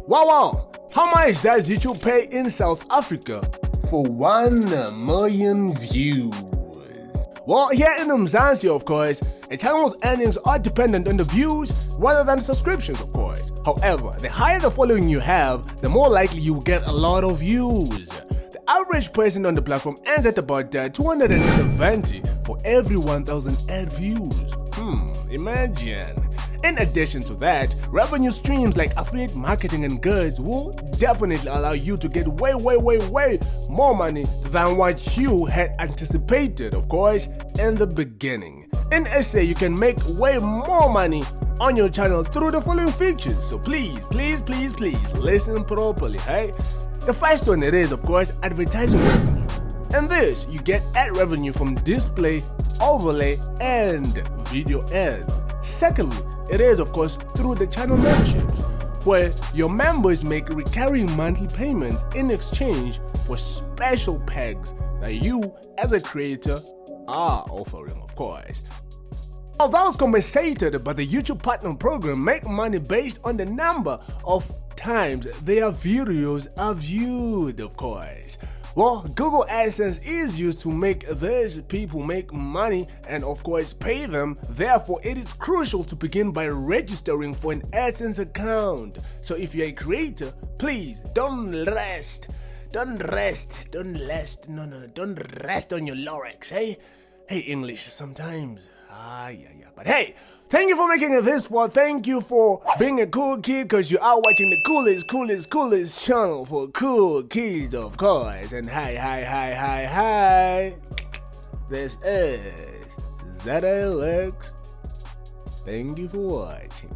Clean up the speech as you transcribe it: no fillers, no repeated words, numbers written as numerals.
Wow. How much does YouTube pay in South Africa for 1 million views? Well, here in Mzansi, of course, a channel's earnings are dependent on the views rather than subscriptions, of course. However, the higher the following you have, the more likely you will get a lot of views. The average person on the platform earns at about 270 for every 1,000 ad views. Imagine. In addition to that, revenue streams like affiliate marketing and goods will definitely allow you to get way more money than what you had anticipated, of course, in the beginning. In SA, you can make way more money on your channel through the following features, so please listen properly, hey? The first one it is, of course, advertising revenue. In this, you get ad revenue from display, overlay, and video ads. Secondly, it is, of course, through the channel memberships, where your members make recurring monthly payments in exchange for special perks that you, as a creator, are offering, of course. Now, those compensated by the YouTube Partner Program make money based on the number of times their videos are viewed, of course. Well, Google AdSense is used to make these people make money and of course pay them. Therefore, it is crucial to begin by registering for an AdSense account. So if you're a creator, please don't rest on your laurels, hey? Hey, English sometimes. But hey, thank you for making it this far. Thank you for being a cool kid, because you are watching the coolest channel for cool kids, of course. And hi. This is ZLX. Thank you for watching.